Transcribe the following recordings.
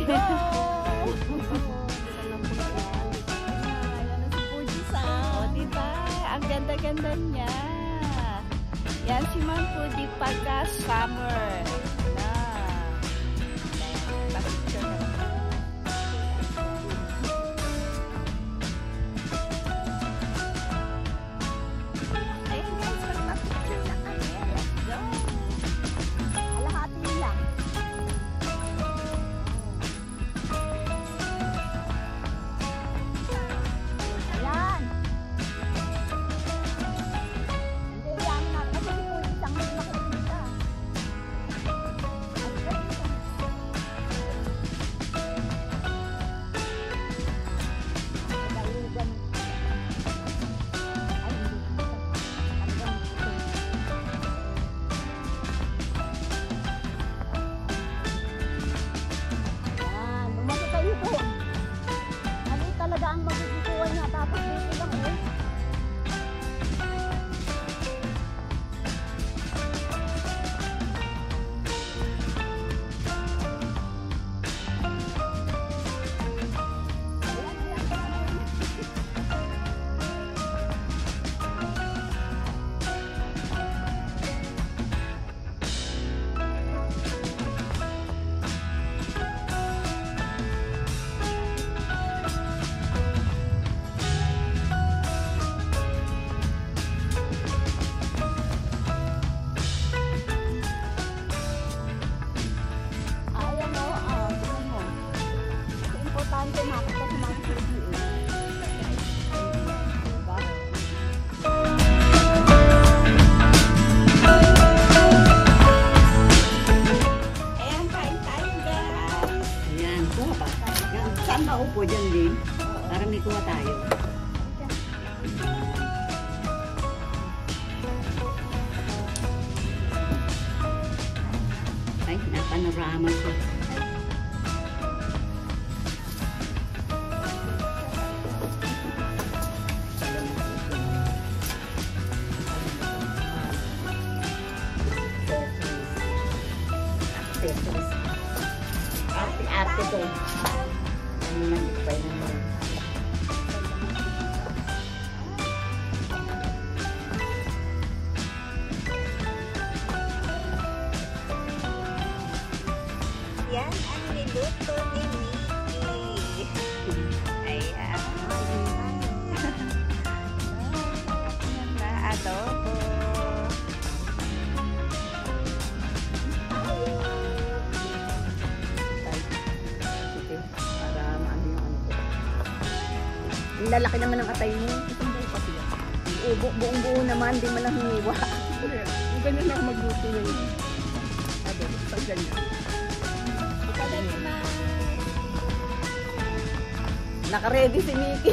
O, diba? Ang ganda-ganda niya. Yan si Ma'am Pudi pagka summer. Ang magkukuha niya tapos dito lang Upo dyan din. Para may kuha tayo. Ay, napanorama ko. Arte-arte to. yan ang niluto ni Nikki. Ayan. Na adobo. Ang lalaki naman ng atay mo. Isang buo pa siya. Buong buo naman, di man lang hiniwa. Yung ganyan lang magluto ng adobo. Pag ganyan. Naka-ready si Nikki.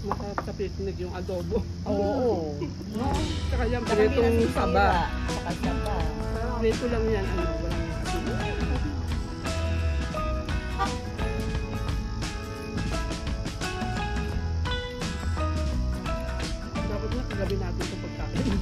Masarap sa picnic yung adobo. Oo. Saka yan, pinitong saba. Saka saba. Prito lang yan, walang adobo. Dapat na kagabi natin sa pagkain.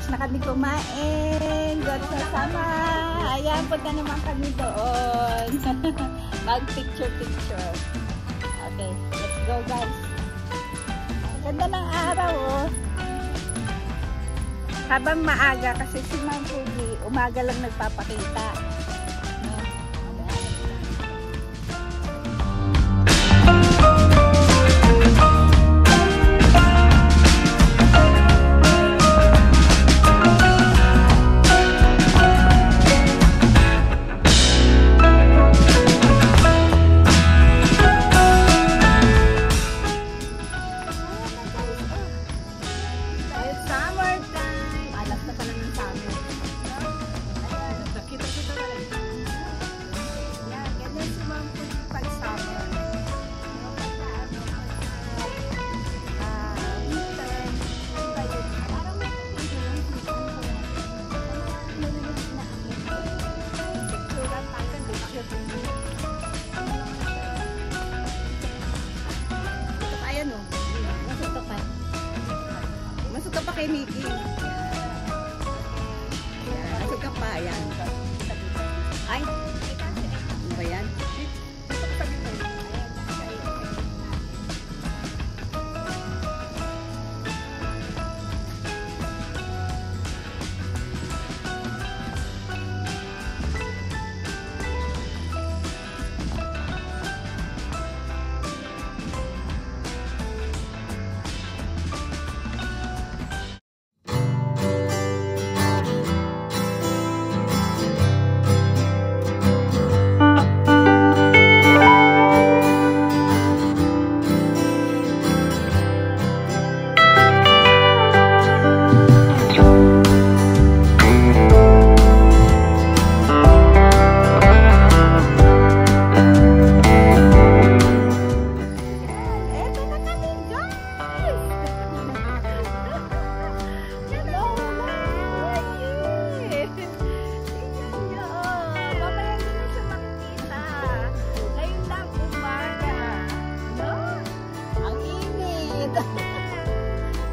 Na kami kumain. God kasama. Ayan, punta naman kami doon. Mag-picture. Okay, let's go guys. Ganda ng araw oh. Habang maaga kasi si Ma'am Pudi, umaga lang nagpapakita. kay Mickey. Yan. Kasi ka pa, yan. Ay, ano ba yan?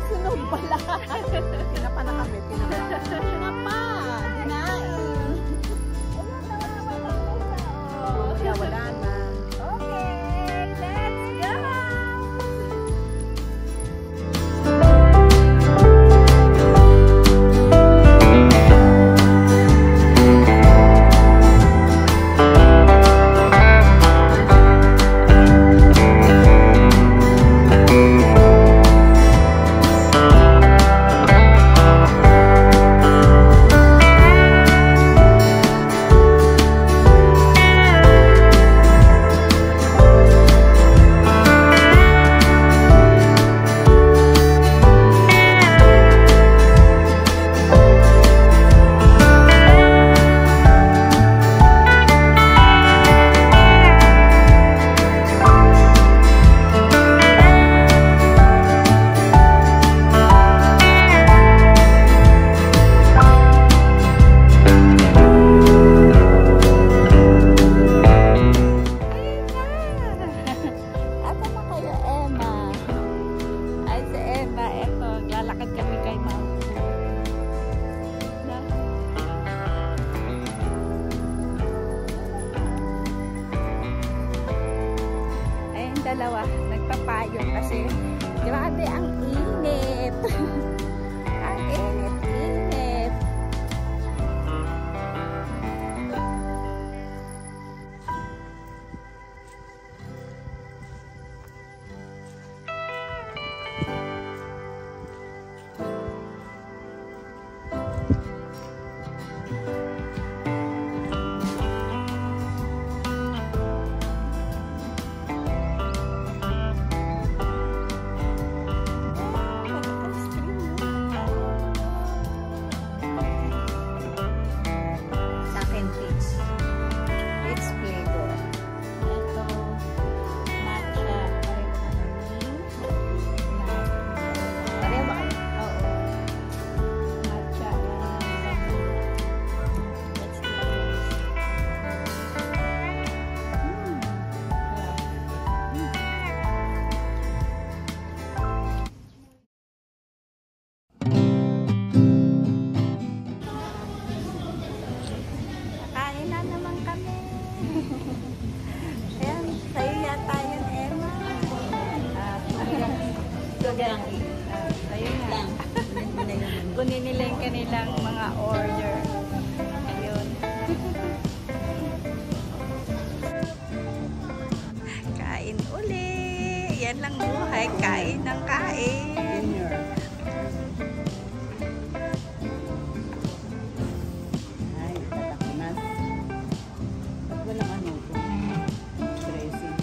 Sunog pala. Pinapa na kami. Pinapa. Dinain. Kaya wala na. Okay, let's go! Lalakad kami kay Ma'am. Ayun, dalawa. Nagpapayo kasi grabe ang init. Ang init. Ayun na. Kunin nila yung kanilang mga order. Ayun. Kain uli. Yan lang buhay. Kain ng kain. Ay, tatakinas. Ba't walang ano ito? Dressing.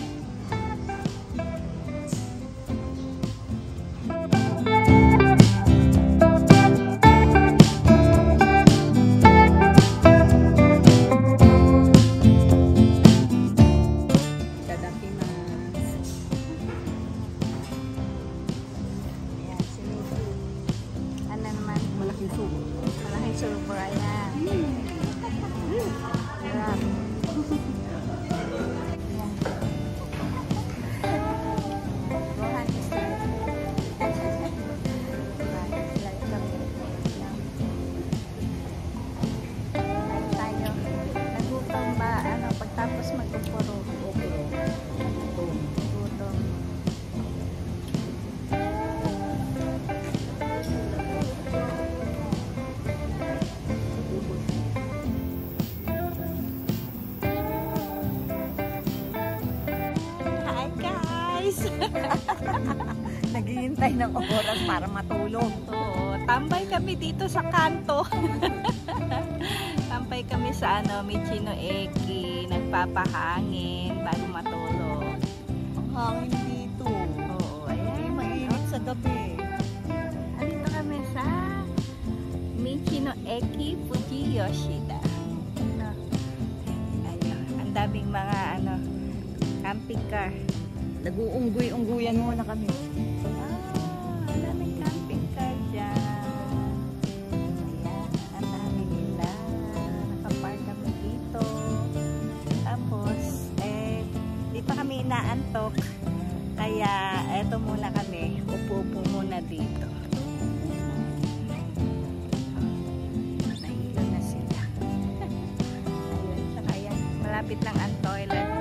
Naghihintay ng oras para matulog. Oo, tambay kami dito sa kanto. Tambay kami sa Michino Eki, nagpapahangin bago matulog. Ang hangin dito. Oo, Hindi ayan. mainit sa gabi. Andito kami sa Michino Eki, Fuji Yoshida. Ayun, ang daming mga camping car. Nag-uunggoy-ungguyan muna kami. Ang daming camping car dyan. Ayan, ang dami nila. Nakapark kami dito. Tapos, dito kami inaantok. Kaya, eto muna kami. Upo-upo muna dito. Nahilo na sila. Ayun, saka yan. Malapit lang ang toilet.